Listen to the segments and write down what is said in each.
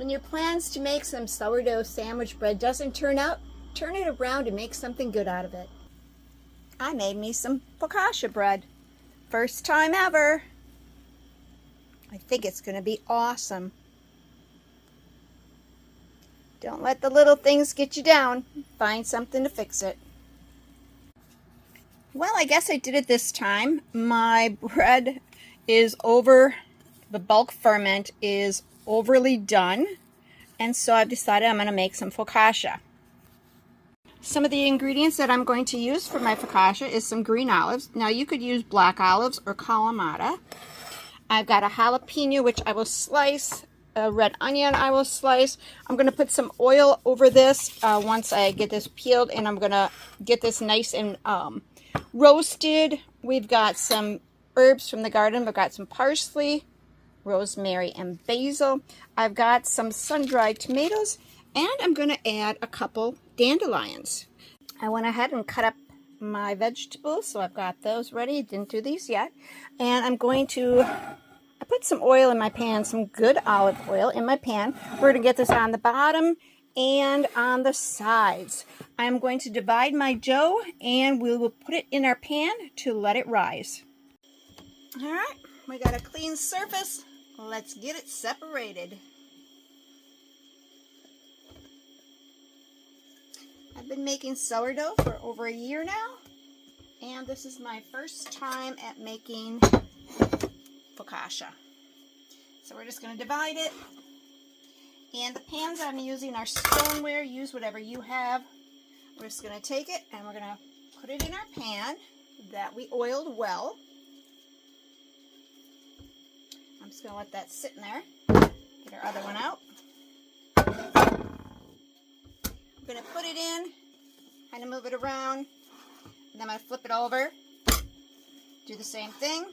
When your plans to make some sourdough sandwich bread doesn't turn out, turn it around and make something good out of it. I made me some focaccia bread. First time ever. I think it's going to be awesome. Don't let the little things get you down. Find something to fix it. Well, I guess I did it this time. My bread is over, the bulk ferment is overly done, and so I've decided I'm going to make some focaccia. Some of the ingredients that I'm going to use for my focaccia is some green olives. Now you could use black olives or Kalamata. I've got a jalapeno, which I will slice. A red onion I will slice. I'm going to put some oil over this once I get this peeled, and I'm going to get this nice and roasted. We've got some herbs from the garden. I've got some parsley, rosemary, and basil. I've got some sun-dried tomatoes, and I'm going to add a couple dandelions. I went ahead and cut up my vegetables, so I've got those ready. Didn't do these yet. And I'm going to put some oil in my pan, some good olive oil in my pan. We're going to get this on the bottom and on the sides. I'm going to divide my dough, and we will put it in our pan to let it rise. All right, we got a clean surface. Let's get it separated. I've been making sourdough for over a year now, and this is my first time at making focaccia. So we're just going to divide it. And the pans I'm using are stoneware. Use whatever you have. We're just going to take it and we're going to put it in our pan that we oiled well. I'm just going to let that sit in there. Get our other one out. I'm going to put it in, kind of move it around, and then I'm going to flip it over. Do the same thing.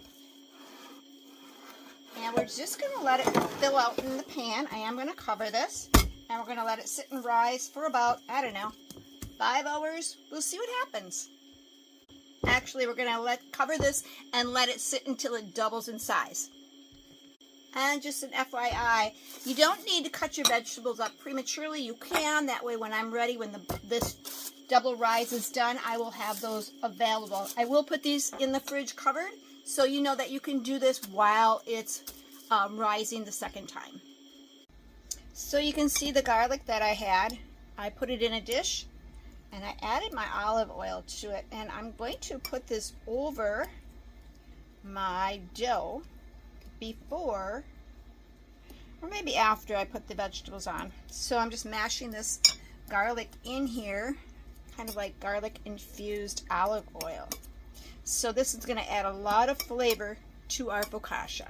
And we're just going to let it fill out in the pan. I am going to cover this, and we're going to let it sit and rise for about, I don't know, 5 hours. We'll see what happens. Actually, we're going to cover this and let it sit until it doubles in size. And just an FYI, you don't need to cut your vegetables up prematurely. You can. That way, when I'm ready, when this double rise is done, I will have those available. I will put these in the fridge covered, so you know that you can do this while it's rising the second time. So you can see the garlic that I had. I put it in a dish, and I added my olive oil to it. And I'm going to put this over my dough before, or maybe after I put the vegetables on. So I'm just mashing this garlic in here, kind of like garlic infused olive oil. So this is going to add a lot of flavor to our focaccia.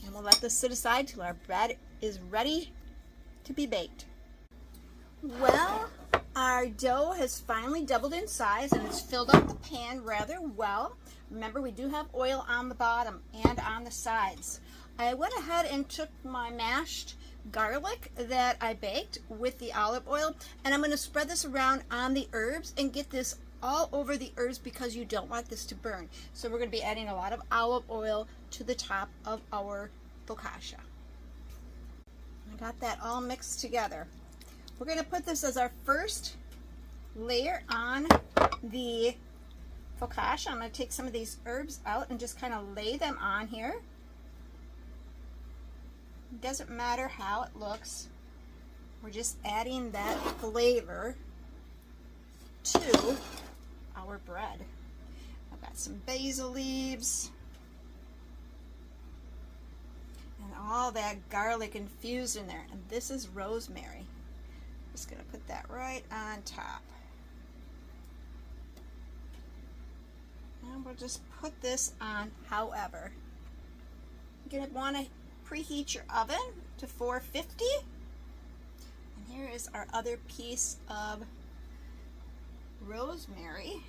And we'll let this sit aside till our bread is ready to be baked. Well, our dough has finally doubled in size, and it's filled up the pan rather well. Remember, we do have oil on the bottom and on the sides. I went ahead and took my mashed garlic that I baked with the olive oil, and I'm going to spread this around on the herbs and get this all over the herbs because you don't want this to burn. So we're going to be adding a lot of olive oil to the top of our focaccia. I got that all mixed together. We're going to put this as our first layer on the focaccia. I'm going to take some of these herbs out and just kind of lay them on here. It doesn't matter how it looks. We're just adding that flavor to our bread. I've got some basil leaves and all that garlic infused in there. And this is rosemary. Just going to put that right on top. And we'll just put this on. However, you're going to want to preheat your oven to 450. And here is our other piece of rosemary.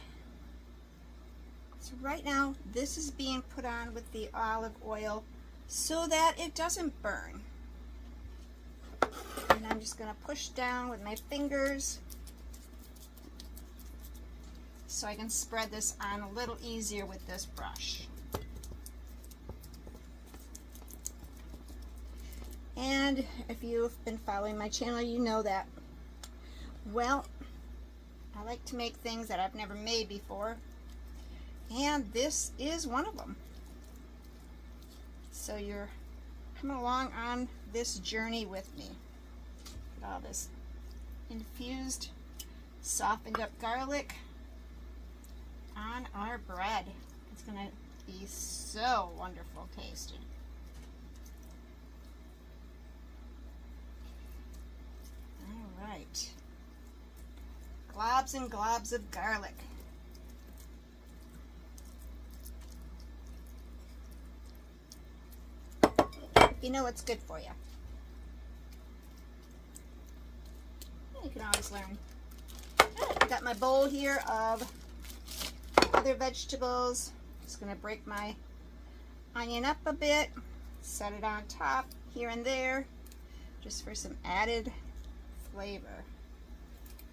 So right now, this is being put on with the olive oil so that it doesn't burn. And I'm just going to push down with my fingers so I can spread this on a little easier with this brush. And if you've been following my channel, you know that. Well, I like to make things that I've never made before, and this is one of them. So you're coming along on this journey with me. Get all this infused, softened up garlic on our bread. It's going to be so wonderful tasting. All right. Globs and globs of garlic. You know what's good for you. You can always learn. I got my bowl here of other vegetables. Just going to break my onion up a bit, set it on top here and there, just for some added flavor.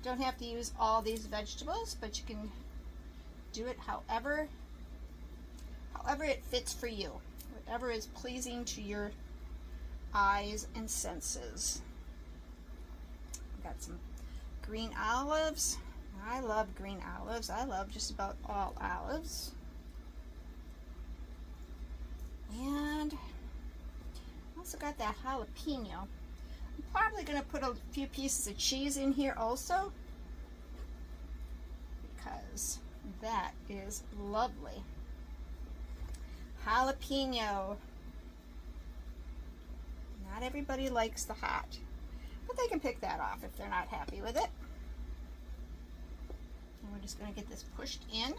Don't have to use all these vegetables, but you can do it however it fits for you, whatever is pleasing to your eyes and senses. Got some green olives. I love green olives. I love just about all olives. And also got that jalapeno. I'm probably going to put a few pieces of cheese in here also, because that is lovely. Jalapeno. Not everybody likes the hot, but they can pick that off if they're not happy with it. And we're just going to get this pushed in,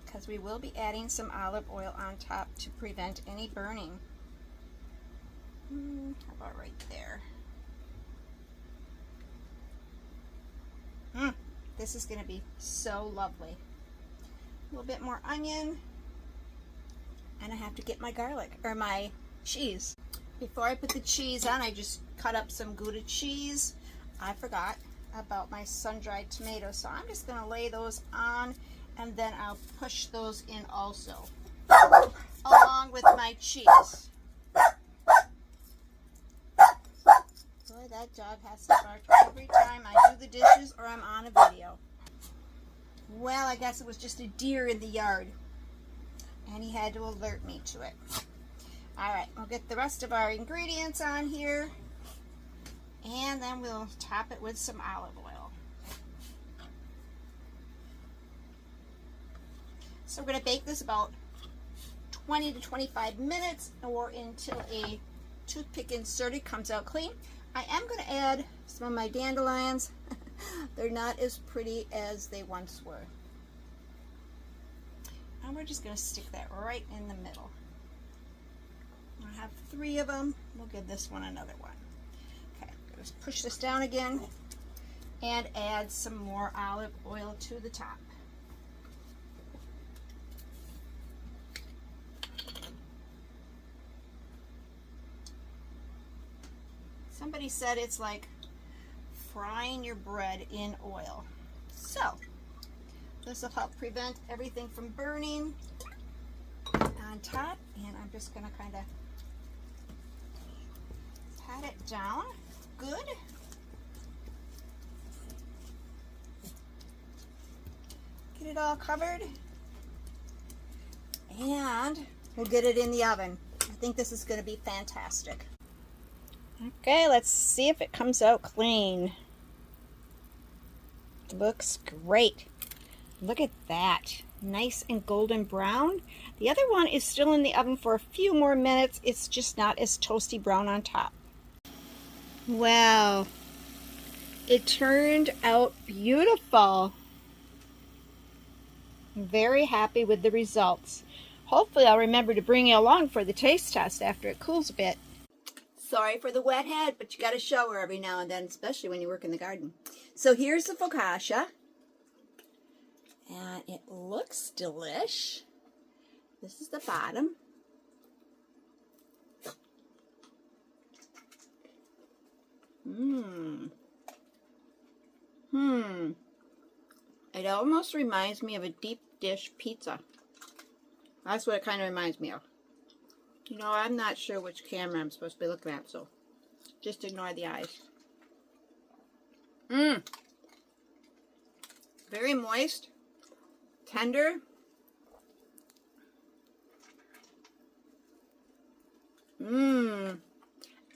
because we will be adding some olive oil on top to prevent any burning. How about right there? This is going to be so lovely. A little bit more onion, and I have to get my garlic, or my cheese. Before I put the cheese on, I just cut up some Gouda cheese. I forgot about my sun-dried tomatoes, so I'm just going to lay those on, and then I'll push those in also, along with my cheese. Boy, that dog has to bark every time I do the dishes or I'm on a video. Well, I guess it was just a deer in the yard, and he had to alert me to it. Alright, we'll get the rest of our ingredients on here, and then we'll top it with some olive oil. So we're going to bake this about 20 to 25 minutes, or until a toothpick inserted comes out clean. I am going to add some of my dandelions. They're not as pretty as they once were. And we're just going to stick that right in the middle. I have 3 of them. We'll give this one another one. Okay, just push this down again and add some more olive oil to the top. Somebody said it's like frying your bread in oil. So this will help prevent everything from burning on top, and I'm just going to kind of pat it down good. Get it all covered, and we'll get it in the oven. I think this is going to be fantastic. Okay, let's see if it comes out clean. Looks great. Look at that. Nice and golden brown. The other one is still in the oven for a few more minutes. It's just not as toasty brown on top. Wow. It turned out beautiful. I'm very happy with the results. Hopefully I'll remember to bring you along for the taste test after it cools a bit. Sorry for the wet head, but you got to shower every now and then, especially when you work in the garden. So here's the focaccia. And it looks delish. This is the bottom. It almost reminds me of a deep dish pizza. That's what it kind of reminds me of. You know, I'm not sure which camera I'm supposed to be looking at, so just ignore the eyes. Mmm. Very moist. Tender. Mmm.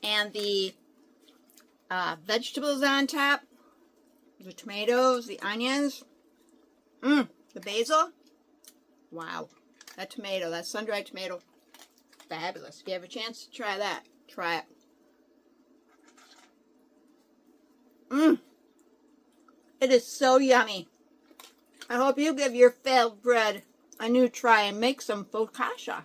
And the vegetables on top. The tomatoes, the onions. Mmm. The basil. Wow. That tomato, that sun-dried tomato. Fabulous. If you have a chance to try that, try it. Mmm. It is so yummy. I hope you give your failed bread a new try and make some focaccia.